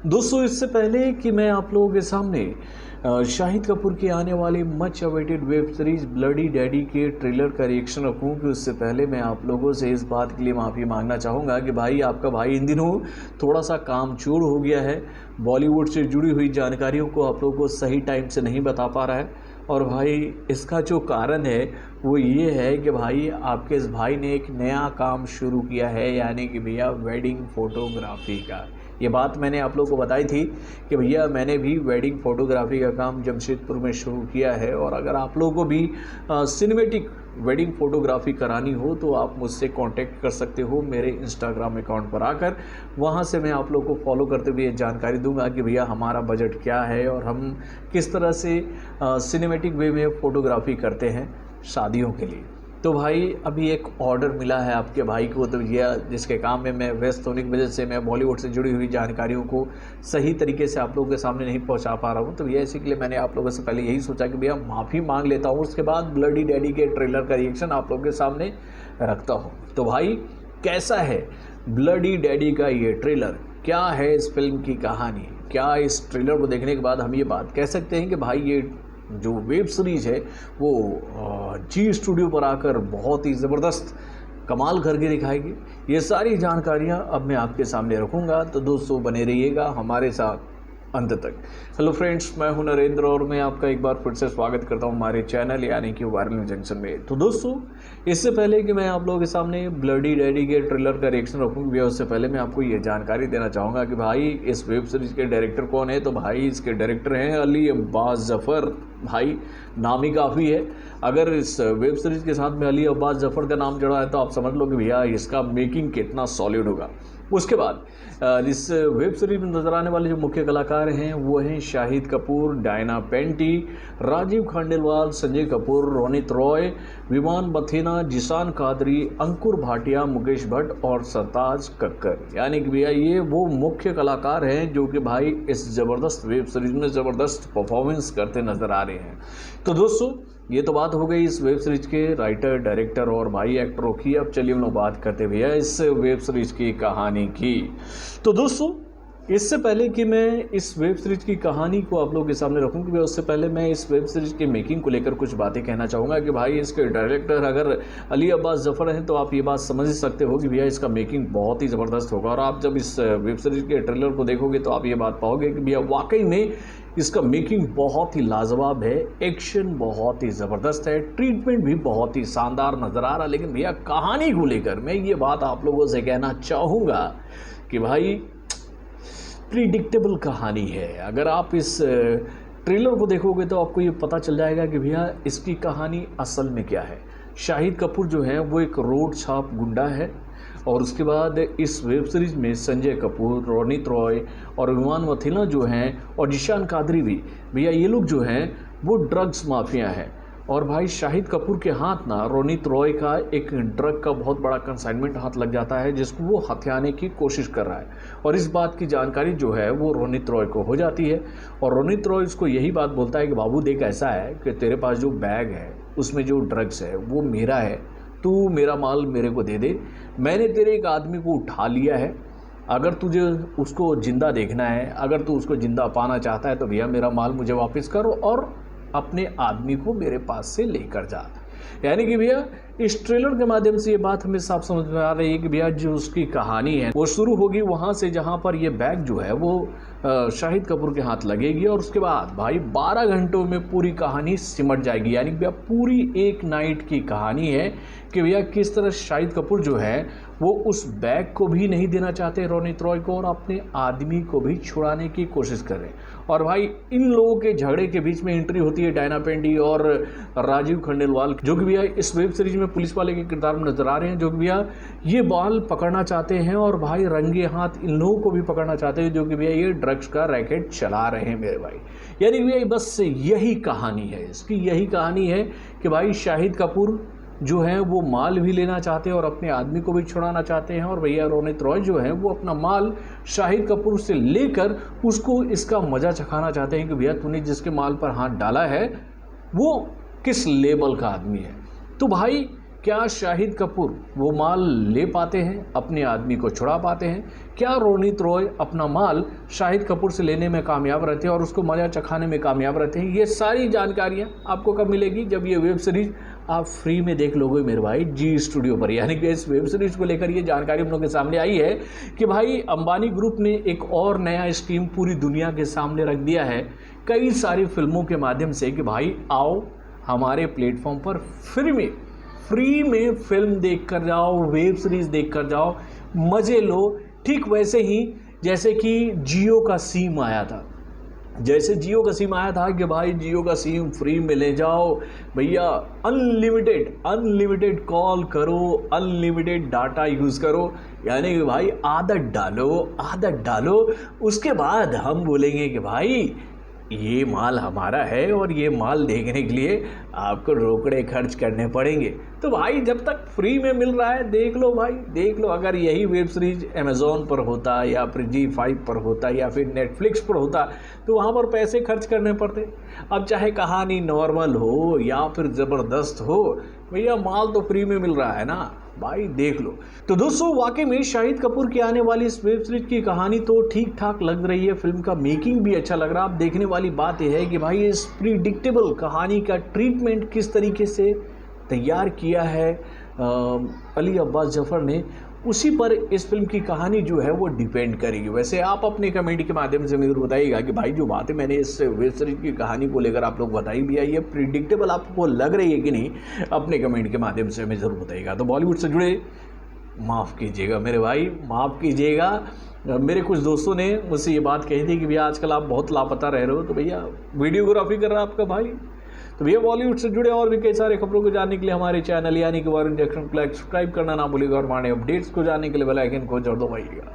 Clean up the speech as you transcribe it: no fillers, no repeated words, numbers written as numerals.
दोस्तों, इससे पहले कि मैं आप लोगों के सामने शाहिद कपूर की आने वाली much awaited web series bloody daddy के ट्रेलर का रिएक्शन रखूं कि उससे पहले मैं आप लोगों से इस बात के लिए माफ़ी मांगना चाहूँगा कि भाई आपका भाई इन दिनों थोड़ा सा कामचोर हो गया है। बॉलीवुड से जुड़ी हुई जानकारियों को आप लोगों को सही टाइम से नहीं बता पा रहा है। और भाई इसका जो कारण है वो ये है कि भाई आपके इस भाई ने एक नया काम शुरू किया है, यानी कि भैया वेडिंग फ़ोटोग्राफी का। ये बात मैंने आप लोगों को बताई थी कि भैया मैंने भी वेडिंग फ़ोटोग्राफी का काम जमशेदपुर में शुरू किया है, और अगर आप लोगों को भी सिनेमेटिक वेडिंग फ़ोटोग्राफी करानी हो तो आप मुझसे कांटेक्ट कर सकते हो मेरे इंस्टाग्राम अकाउंट पर आकर। वहाँ से मैं आप लोगों को फॉलो करते हुए जानकारी दूंगा कि भैया हमारा बजट क्या है और हम किस तरह से सिनेमेटिक वे में फ़ोटोग्राफी करते हैं शादियों के लिए। तो भाई अभी एक ऑर्डर मिला है आपके भाई को, तो ये जिसके काम में मैं व्यस्त होने की वजह से मैं बॉलीवुड से जुड़ी हुई जानकारियों को सही तरीके से आप लोगों के सामने नहीं पहुंचा पा रहा हूं। तो भैया इसी के लिए मैंने आप लोगों से पहले यही सोचा कि भैया माफ़ी मांग लेता हूं, उसके बाद ब्लडी डैडी के ट्रेलर का रिएक्शन आप लोगों के सामने रखता हूँ। तो भाई कैसा है ब्लडी डैडी का ये ट्रेलर, क्या है इस फिल्म की कहानी, क्या इस ट्रेलर को देखने के बाद हम ये बात कह सकते हैं कि भाई ये जो वेब सीरीज़ है वो जी स्टूडियो पर आकर बहुत ही ज़बरदस्त कमाल करके दिखाएगी। ये सारी जानकारियां अब मैं आपके सामने रखूंगा, तो दोस्तों बने रहिएगा हमारे साथ अंत तक। हेलो फ्रेंड्स, मैं हूं नरेंद्र और मैं आपका एक बार फिर से स्वागत करता हूं हमारे चैनल यानी कि वायरल जंक्शन में। तो दोस्तों, इससे पहले कि मैं आप लोगों के सामने ब्लडी डैडी के ट्रेलर का रिएक्शन रखूँगी, उससे पहले मैं आपको ये जानकारी देना चाहूँगा कि भाई इस वेब सीरीज़ के डायरेक्टर कौन है। तो भाई इसके डायरेक्टर हैं अली अब्बास ज़फ़र। भाई नाम ही काफ़ी है। अगर इस वेब सीरीज़ के साथ में अली अब्बास ज़फ़र का नाम जुड़ा है तो आप समझ लो कि भैया इसका मेकिंग कितना सॉलिड होगा। उसके बाद इस वेब सीरीज में नजर आने वाले जो मुख्य कलाकार हैं वो हैं शाहिद कपूर, डायना पेंटी, राजीव खंडेलवाल, संजय कपूर, रोनित रॉय, विमान बथेना, जिशान कादरी, अंकुर भाटिया, मुकेश भट्ट और सरताज कक्कर। यानी कि भैया ये वो मुख्य कलाकार हैं जो कि भाई इस ज़बरदस्त वेब सीरीज में ज़बरदस्त परफॉर्मेंस करते नज़र आ रहे हैं। तो दोस्तों, ये तो बात हो गई इस वेब सीरीज के राइटर, डायरेक्टर और भाई एक्टरों की। अब चलिए हम लोग बात करते भैया इस वेब सीरीज की कहानी की। तो दोस्तों, इससे पहले कि मैं इस वेब सीरीज की कहानी को आप लोगों के सामने रखूं, कि उससे पहले मैं इस वेब सीरीज के मेकिंग को लेकर कुछ बातें कहना चाहूँगा कि भाई इसके डायरेक्टर अगर अली अब्बास ज़फ़र हैं तो आप ये बात समझ ही सकते हो कि भैया इसका मेकिंग बहुत ही ज़बरदस्त होगा। और आप जब इस वेब सीरीज के ट्रेलर को देखोगे तो आप ये बात पाओगे कि भैया वाकई में इसका मेकिंग बहुत ही लाजवाब है, एक्शन बहुत ही ज़बरदस्त है, ट्रीटमेंट भी बहुत ही शानदार नज़र आ रहा है। लेकिन भैया कहानी को लेकर मैं ये बात आप लोगों से कहना चाहूँगा कि भाई प्रिडिक्टेबल कहानी है। अगर आप इस ट्रेलर को देखोगे तो आपको ये पता चल जाएगा कि भैया इसकी कहानी असल में क्या है। शाहिद कपूर जो है वो एक रोड छाप गुंडा है, और उसके बाद इस वेब सीरीज़ में संजय कपूर, रोनित रॉय और विमान बथेना जो हैं और जिशान कादरी भी, भैया ये लोग जो हैं वो ड्रग्स माफिया हैं। और भाई शाहिद कपूर के हाथ ना रोनित रॉय का एक ड्रग का बहुत बड़ा कंसाइनमेंट हाथ लग जाता है जिसको वो हथियाने की कोशिश कर रहा है, और इस बात की जानकारी जो है वो रोनित रॉय को हो जाती है। और रोनित रॉय उसको यही बात बोलता है कि बाबू देख, ऐसा है कि तेरे पास जो बैग है उसमें जो ड्रग्स है वो मेरा है, तू मेरा माल मेरे को दे दे। मैंने तेरे एक आदमी को उठा लिया है, अगर तुझे उसको ज़िंदा देखना है, अगर तू उसको ज़िंदा पाना चाहता है तो भैया मेरा माल मुझे वापस करो और अपने आदमी को मेरे पास से लेकर जा। यानी कि भैया इस ट्रेलर के माध्यम से ये बात हमें साफ समझ में आ रही है कि भैया जो उसकी कहानी है वो शुरू होगी वहाँ से जहाँ पर ये बैग जो है वो शाहिद कपूर के हाथ लगेगी, और उसके बाद भाई 12 घंटों में पूरी कहानी सिमट जाएगी। यानी कि भैया पूरी एक नाइट की कहानी है कि भैया किस तरह शाहिद कपूर जो है वो उस बैग को भी नहीं देना चाहते रोनित रॉय को, और अपने आदमी को भी छुड़ाने की कोशिश कर रहे हैं। और भाई इन लोगों के झगड़े के बीच में एंट्री होती है डायना पेंडी और राजीव खंडेलवाल, जो कि भैया इस वेब सीरीज में पुलिस वाले के किरदार में नजर आ रहे हैं, जो कि भैया ये बाल पकड़ना चाहते हैं और भाई रंगे हाथ इन लोगों को भी पकड़ना चाहते हैं जो कि भैया ये ड्रग्स का रैकेट चला रहे हैं मेरे भाई। यानी भैया बस यही कहानी है इसकी, यही कहानी है कि भाई शाहिद कपूर जो है वो माल भी लेना चाहते हैं और अपने आदमी को भी छुड़ाना चाहते हैं, और भैया रोनित रॉय जो है वो अपना माल शाहिद कपूर से लेकर उसको इसका मज़ा चखाना चाहते हैं कि भैया तूने जिसके माल पर हाथ डाला है वो किस लेवल का आदमी है। तो भाई क्या शाहिद कपूर वो माल ले पाते हैं, अपने आदमी को छुड़ा पाते हैं? क्या रोनित रॉय अपना माल शाहिद कपूर से लेने में कामयाब रहते हैं और उसको मज़ा चखाने में कामयाब रहते हैं? ये सारी जानकारियाँ आपको कब मिलेगी? जब ये वेब सीरीज़ आप फ्री में देख लोगे मेरे भाई जी स्टूडियो पर। यानी कि इस वेब सीरीज़ को लेकर ये जानकारी हम लोग के सामने आई है कि भाई अंबानी ग्रुप ने एक और नया स्कीम पूरी दुनिया के सामने रख दिया है कई सारी फिल्मों के माध्यम से कि भाई आओ हमारे प्लेटफॉर्म पर फ्री में फिल्म देख कर जाओ, वेब सीरीज़ देख कर जाओ, मज़े लो। ठीक वैसे ही जैसे कि जियो का सिम आया था, कि भाई जियो का सिम फ्री में ले जाओ भैया, अनलिमिटेड कॉल करो, अनलिमिटेड डाटा यूज़ करो। यानी कि भाई आदत डालो, उसके बाद हम बोलेंगे कि भाई ये माल हमारा है और ये माल देखने के लिए आपको रोकड़े खर्च करने पड़ेंगे। तो भाई जब तक फ्री में मिल रहा है देख लो भाई, देख लो। अगर यही वेब सीरीज अमेज़ॉन पर होता या फिर G5 पर होता या फिर नेटफ्लिक्स पर होता तो वहाँ पर पैसे खर्च करने पड़ते। अब चाहे कहानी नॉर्मल हो या फिर ज़बरदस्त हो, भैया माल तो फ्री में मिल रहा है ना भाई, देख लो। तो दोस्तों वाकई में शाहिद कपूर की आने वाली इस वेब सीरीज की कहानी तो ठीक ठाक लग रही है, फिल्म का मेकिंग भी अच्छा लग रहा है। अब देखने वाली बात यह है कि भाई इस प्रिडिक्टेबल कहानी का ट्रीटमेंट किस तरीके से तैयार किया है अली अब्बास जफर ने, उसी पर इस फिल्म की कहानी जो है वो डिपेंड करेगी। वैसे आप अपने कमेंट के माध्यम से मुझे बताइएगा कि भाई जो बातें मैंने इस वेब सीरीज की कहानी को लेकर आप लोग बताई भी है, ये प्रिडिक्टेबल आपको लग रही है कि नहीं, अपने कमेंट के माध्यम से हमें ज़रूर बताइएगा। तो बॉलीवुड से जुड़े माफ़ कीजिएगा मेरे भाई, माफ़ कीजिएगा। मेरे कुछ दोस्तों ने मुझसे ये बात कही थी कि भैया आजकल आप बहुत लापता रह रहे हो, तो भैया वीडियोग्राफी कर रहा है आपका भाई। तो भैया बॉलीवुड से जुड़े और भी कई सारे खबरों को जानने के लिए हमारे चैनल यानी कि वरुण जंक्शन को सब्सक्राइब करना ना भूलिएगा और हमारे अपडेट्स को जानने के लिए बेल आइकन को जरूर दबाइएगा।